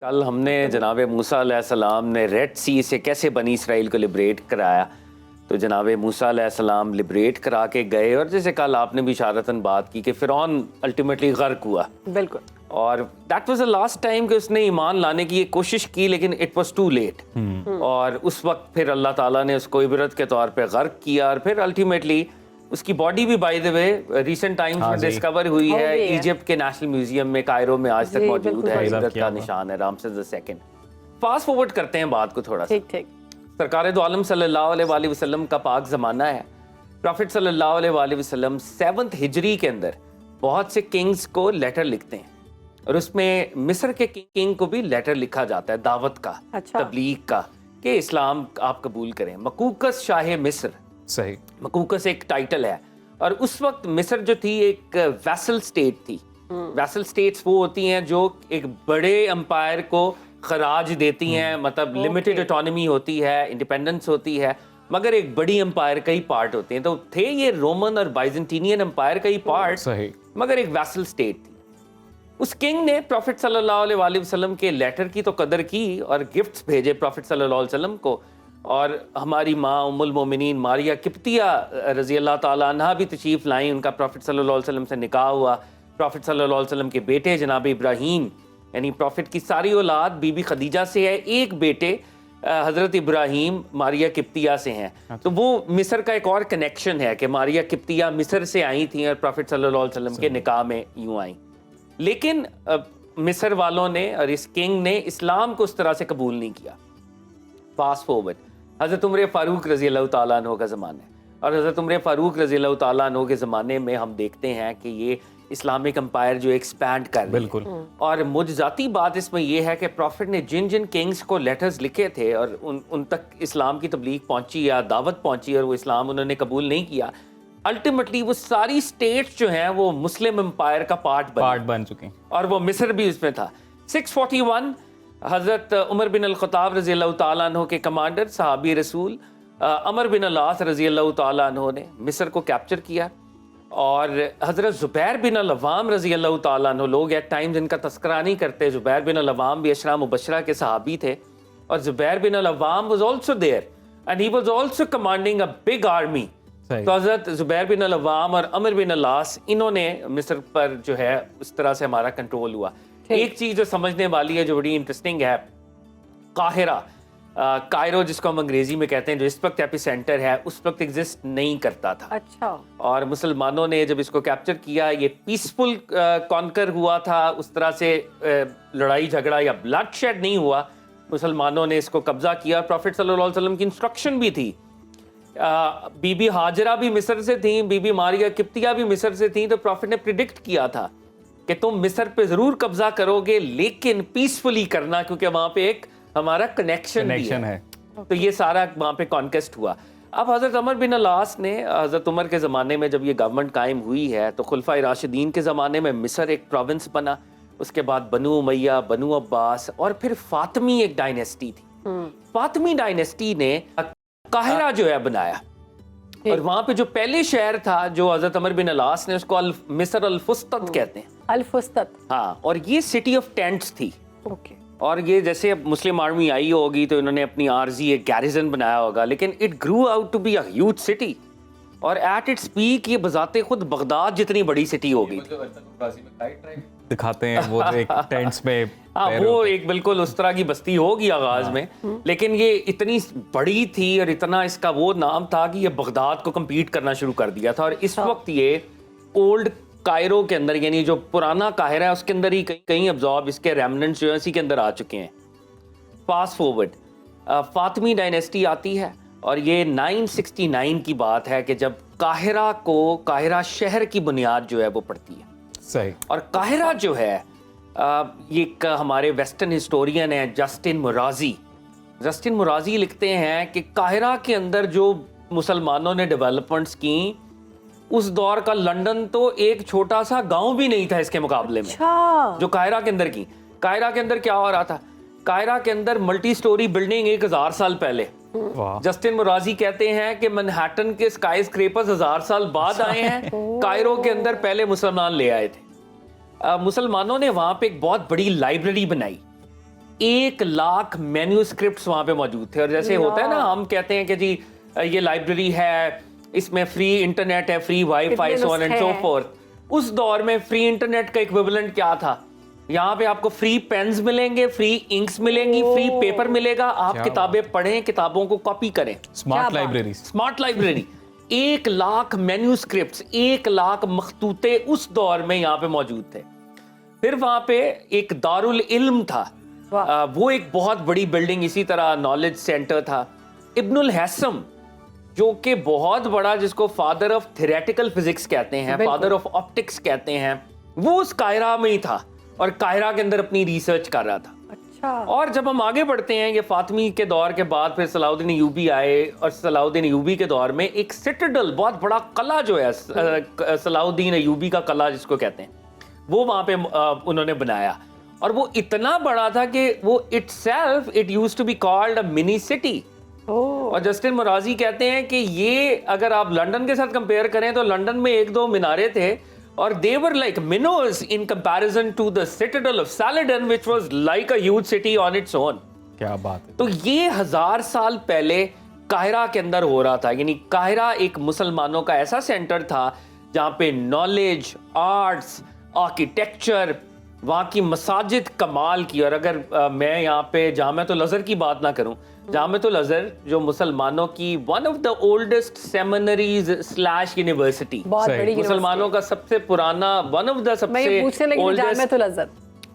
کل ہم نے جناب موسیٰ علیہ السلام نے ریڈ سی سے کیسے بنی اسرائیل کو لبریٹ کرایا، تو جناب موسیٰ علیہ السلام لبریٹ کرا کے گئے، اور جیسے کل آپ نے بھی اشارتاً بات کی کہ فرعون الٹیمیٹلی غرق ہوا، بالکل، اور that was the last time کہ اس نے ایمان لانے کی ایک کوشش کی، لیکن اٹ واز ٹو لیٹ، اور اس وقت پھر اللہ تعالیٰ نے اس کو عبرت کے طور پہ غرق کیا، اور پھر الٹیمیٹلی اس کی باڈی بھی by the way recent Times میں ڈسکور ہوئی ہے ایجپٹ کے نیشنل میوزیم میں کائرو میں آج تک موجود ہے، عبرت کا نشان ہے، رامسیس II۔ فاسٹ فارورڈ کرتے ہیں بات کو تھوڑا سا، ٹھیک سرکار دو عالم صلی اللہ علیہ وآلہ وسلم کا پاک زمانہ ہے، پروفٹ صلی اللہ علیہ وآلہ وسلم 7th ہجری کے اندر بہت سے کنگز کو لیٹر لکھتے ہیں، اور اس میں مصر کے کنگ کو بھی لیٹر لکھا جاتا ہے دعوت کا، تبلیغ کا، کہ اسلام آپ قبول کریں۔ مقوقس شاہ مصر، صحیح، مقوقس ایک ٹائٹل ہے، اور اس وقت مصر جو تھی ایک ویسل سٹیٹ تھی۔ ویسل سٹیٹس وہ ہوتی ہیں جو ایک بڑے امپائر کو خراج دیتی ہیں، مطلب لمیٹڈ اٹانومی ہوتی ہے، انڈیپینڈنس ہوتی ہے، مگر ایک بڑی امپائر کا ہی پارٹ ہوتے ہیں۔ تو تھے یہ رومن اور بائزنٹینین امپائر کا ہی پارٹ، مگر ایک ویسل سٹیٹ تھی۔ اس کنگ نے پروفٹ صلی اللہ علیہ وآلہ وسلم کے لیٹر کی تو قدر کی، اور گفٹس بھیجے پروفٹ صلی اللہ علیہ وسلم کو، اور ہماری ماں ام المومنین ماریہ قبطیہ رضی اللہ تعالیٰ عنہا بھی تشریف لائیں، ان کا پروفٹ صلی اللہ علیہ وسلم سے نکاح ہوا۔ پروفٹ صلی اللہ علیہ وسلم کے بیٹے جناب ابراہیم، یعنی پروفٹ کی ساری اولاد بی بی خدیجہ سے ہے، ایک بیٹے حضرت ابراہیم ماریہ قبطیہ سے ہیں۔ تو وہ مصر کا ایک اور کنیکشن ہے کہ ماریہ قبطیہ مصر سے آئی تھیں اور پروفٹ صلی اللہ علیہ وسلم کے نکاح میں یوں آئیں، لیکن مصر والوں نے اور اس کنگ نے اسلام کو اس طرح سے قبول نہیں کیا۔ فاسٹ فارورڈ حضرت عمر فاروق رضی اللہ تعالیٰ عنہ کا زمانہ ہے، اور حضرت عمر فاروق رضی اللہ تعالیٰ عنہ کے زمانے میں ہم دیکھتے ہیں کہ یہ اسلامک امپائر جو ایکسپینڈ کر رہی ہے، اور معجزاتی بات اس میں یہ ہے کہ پروفٹ نے جن کنگز کو لیٹرز لکھے تھے اور ان تک اسلام کی تبلیغ پہنچی یا دعوت پہنچی اور وہ اسلام انہوں نے قبول نہیں کیا، الٹیمیٹلی وہ ساری سٹیٹس جو ہیں وہ مسلم امپائر کا پارٹ بن چکے ہیں، اور وہ مصر بھی اس میں تھا۔ 641 حضرت عمر بن الخطاب رضی اللہ تعالیٰ عنہ کے کمانڈر صحابی رسول عمر بن العاص رضی اللہ تعالیٰ عنہ نے مصر کو کیپچر کیا، اور حضرت زبیر بن العوام رضی اللہ تعالیٰ عنہ، لوگ ایٹ ٹائمز ان کا تذکرہ نہیں کرتے، زبیر بن العوام بھی عشرہ مبشرہ کے صحابی تھے، اور زبیر بن العوام was also there and he was also commanding a big army۔ تو حضرت زبیر بن العوام اور عمر بن العاص، انہوں نے مصر پر جو ہے اس طرح سے ہمارا کنٹرول ہوا۔ ایک چیز جو سمجھنے والی ہے جو بڑی انٹرسٹنگ ہے، قاہرہ، کائرو جس کو ہم انگریزی میں کہتے ہیں، جو اس وقت ایپی سینٹر ہے، اس وقت ایگزسٹ نہیں کرتا تھا۔ اچھا، اور مسلمانوں نے جب اس کو کیپچر کیا، یہ پیسفل کانکر ہوا تھا، اس طرح سے لڑائی جھگڑا یا بلڈ شیڈ نہیں ہوا، مسلمانوں نے اس کو قبضہ کیا۔ پروفٹ صلی اللہ علیہ وسلم کی انسٹرکشن بھی تھی، بی بی ہاجرہ بھی مصر سے تھیں، بی بی ماریہ قبطیہ بھی مصر سے تھیں، تو پروفٹ نے پریڈکٹ کیا تھا کہ تم مصر پہ ضرور قبضہ کرو گے، لیکن پیسفلی کرنا، کیونکہ وہاں پہ ایک ہمارا کنیکشن ہے۔ تو یہ سارا وہاں پہ کانکسٹ ہوا۔ اب حضرت عمر بن العاص نے، حضرت عمر کے زمانے میں جب یہ گورنمنٹ قائم ہوئی ہے، تو خلفائے راشدین کے زمانے میں مصر ایک پروونس بنا، اس کے بعد بنو امیہ، بنو عباس، اور پھر فاطمی ایک ڈائنیسٹی تھی۔ فاطمی ڈائنیسٹی نے قاہرہ جو ہے بنایا، اور وہاں پہ جو پہلے شہر تھا جو حضرت عمر بن العاص نے، اس کو مصر الفسطت کہتے ہیں۔ الفسطت، ہاں، اور یہ سٹی آف ٹینٹس تھی۔ اور یہ جیسے اب مسلم آرمی آئی ہوگی تو انہوں نے اپنی عارضی ایک گیریزن بنایا ہوگا، لیکن it grew out to be a huge city, اور ایٹ اٹس پیک یہ بذات خود بغداد جتنی بڑی سٹی ہو گئی دکھاتے ہیں وہ ایک ٹینٹس میں، ہاں وہ ایک بالکل اس طرح کی بستی ہوگی آغاز میں، لیکن یہ اتنی بڑی تھی اور اتنا اس کا وہ نام تھا کہ یہ بغداد کو کمپیٹ کرنا شروع کر دیا تھا۔ اور اس وقت یہ اولڈ کائرو کے اندر، یعنی جو پرانا قاہرہ ہے اس کے اندر ہی کئی ابزارب اس کے ریمننٹس جو ہیں اسی کے اندر آ چکے ہیں۔ فاسٹ فارورڈ، فاطمی ڈائنیسٹی آتی ہے، اور یہ 969 کی بات ہے کہ جب قاہرہ شہر کی بنیاد جو ہے وہ پڑتی ہے۔ صحیح، اور قاہرہ جو ہے، یہ ایک ہمارے ویسٹرن ہسٹورین ہیں جسٹن مرازی لکھتے ہیں کہ قاہرہ کے اندر جو مسلمانوں نے ڈیولپمنٹس کی، اس دور کا لنڈن تو ایک چھوٹا سا گاؤں بھی نہیں تھا اس کے مقابلے میں، جو قاہرہ کے اندر کی۔ قاہرہ کے اندر کیا ہو رہا تھا؟ قاہرہ کے اندر ملٹی سٹوری بلڈنگ 1000 سال پہلے، جسٹن مرازی کہتے ہیں کہ منہیٹن کے اسکائی اسکریپرز 1000 سال بعد آئے ہیں، کائرو کے اندر پہلے مسلمان لے آئے تھے۔ مسلمانوں نے وہاں پہ ایک بہت بڑی لائبریری بنائی، 1,00,000 مینیوسکرپٹس وہاں پہ موجود تھے. اور جیسے ہوتا ہے نا, ہم کہتے ہیں کہ جی یہ لائبریری ہے, اس میں فری انٹرنیٹ ہے, free wifi, so on and so forth. اس دور میں فری انٹرنیٹ کا ایکویولنٹ کیا تھا؟ یہاں پہ آپ کو فری پینز ملیں گے, فری انکس ملیں گی, فری پیپر ملے گا, آپ کتابیں پڑھیں, کتابوں کو کاپی کریں. Smart libraries. Smart library. 1,00,000 مینیوسکرپٹس, 1,00,000 مخطوطے اس دور میں یہاں پہ موجود تھے. پھر وہاں پہ ایک دارالعلم تھا, وہ ایک بہت بڑی بلڈنگ, اسی طرح نالج سینٹر تھا. ابن الحسم جو کہ بہت بڑا, جس کو فادر آف تھیریٹیکل فزکس کہتے ہیں, فادر آف آپٹکس کہتے ہیں, وہ اس قاہرہ میں ہی تھا اور قاہرہ کے اندر اپنی ریسرچ کر رہا تھا. اور جب ہم آگے بڑھتے ہیں, یہ فاطمی کے دور کے بعد پھر صلاح الدین ایوبی آئے, اور صلاح الدین ایوبی کے دور میں ایک سٹیڈل, بہت بڑا قلعہ جو ہے صلاح الدین ایوبی کا قلعہ جس کو کہتے ہیں, وہ وہاں پہ انہوں نے بنایا. اور وہ اتنا بڑا تھا کہ وہ it used to be called a mini city. اور جسٹن مرازی کہتے ہیں کہ یہ اگر آپ لنڈن کے ساتھ کمپیئر کریں تو لنڈن میں 1-2 مینارے تھے, اور they were like minnows in comparison to the citadel of Saladin, which was like a huge city on its own. کیا بات ہے. تو یہ 1000 سال پہلے قاہرہ کے اندر ہو رہا تھا. یعنی قاہرہ ایک مسلمانوں کا ایسا سینٹر تھا جہاں پہ نالج, آرٹس, آرکیٹیکچر, وہاں کی مساجد کمال کی. اور اگر میں یہاں پہ جامعۃ الازہر کی بات نہ کروں, جامعۃ الازہر جو مسلمانوں کی one of the oldest seminaries / university, مسلمانوں کا سب سے پرانا, ون آف دا سب سے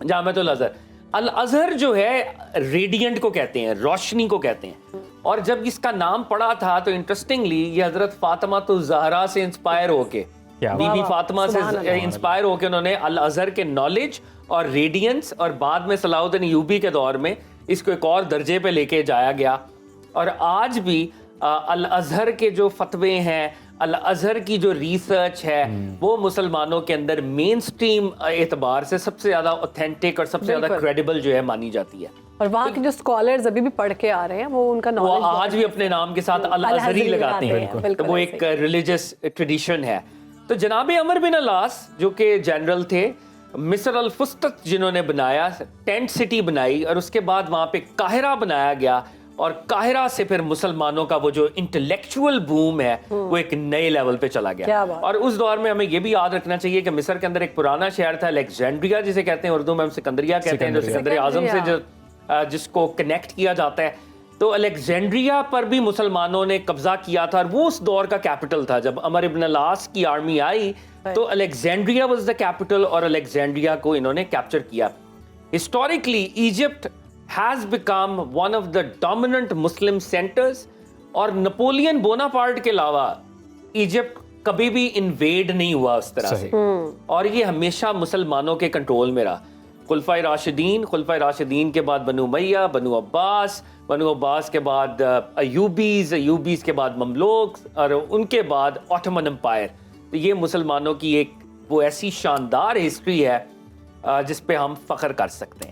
جامعۃ الازہر. الازہر جو ہے ریڈینٹ کو کہتے ہیں, روشنی کو کہتے ہیں. اور جب اس کا نام پڑا تھا تو انٹرسٹنگلی یہ حضرت فاطمہ الزہرا سے انسپائر ہو کے, بی بی فاطمہ سے انسپائر ہو کے انہوں نے الازہر کے نالج اور ریڈینس, اور بعد میں صلاح الدین ایوبی کے دور میں اس کو ایک اور درجے پہ لے کے جایا گیا. اور آج بھی الازہر کے جو فتوے ہیں, الازہر کی جو ریسرچ ہے, وہ مسلمانوں کے اندر مین سٹریم اعتبار سے سب سے زیادہ اوتھینٹک اور سب سے زیادہ کریڈیبل جو ہے مانی جاتی ہے. اور وہاں کے جو اسکالرز ابھی بھی پڑھ کے آ رہے ہیں, وہ ان کا نالج وہ آج بھی اپنے نام کے ساتھ الازہری لگاتے ہیں, تو وہ ایک ریلیجس ٹریڈیشن ہے. تو جناب عمر بن العاص جو کہ جنرل تھے, مصر الفسطاط جنہوں نے بنایا, ٹینٹ سٹی بنائی, اور اس کے بعد وہاں پہ قاہرہ بنایا گیا, اور قاہرہ سے پھر مسلمانوں کا وہ جو انٹلیکچوئل بوم ہے وہ ایک نئے لیول پہ چلا گیا. اور اس دور میں ہمیں یہ بھی یاد رکھنا چاہیے کہ مصر کے اندر ایک پرانا شہر تھا الیگزینڈریا, جسے کہتے ہیں اردو میں ہم سکندریہ کہتے ہیں, جو سکندر اعظم سے جس کو کنیکٹ کیا جاتا ہے. تو الیگزینڈریا پر بھی مسلمانوں نے قبضہ کیا تھا, اور وہ اس دور کا کیپٹل تھا. جب عمر ابن العاص کی آرمی آئی تو الیگزینڈریا واز دا کیپٹل, اور الیگزینڈریا کو انہوں نے کیپچر کیا. Historically Egypt has become one of the dominant Muslim centers, اور نپولین بوناپارٹ کے علاوہ ایجپٹ کبھی بھی انویڈ نہیں ہوا اس طرح سے, اور یہ ہمیشہ مسلمانوں کے کنٹرول میں رہا. خلفائے راشدین کے بعد بنو امیہ, بنو عباس کے بعد ایوبیز کے بعد مملوک, اور ان کے بعد آٹومن امپائر. تو یہ مسلمانوں کی ایک وہ ایسی شاندار ہسٹری ہے جس پہ ہم فخر کر سکتے ہیں.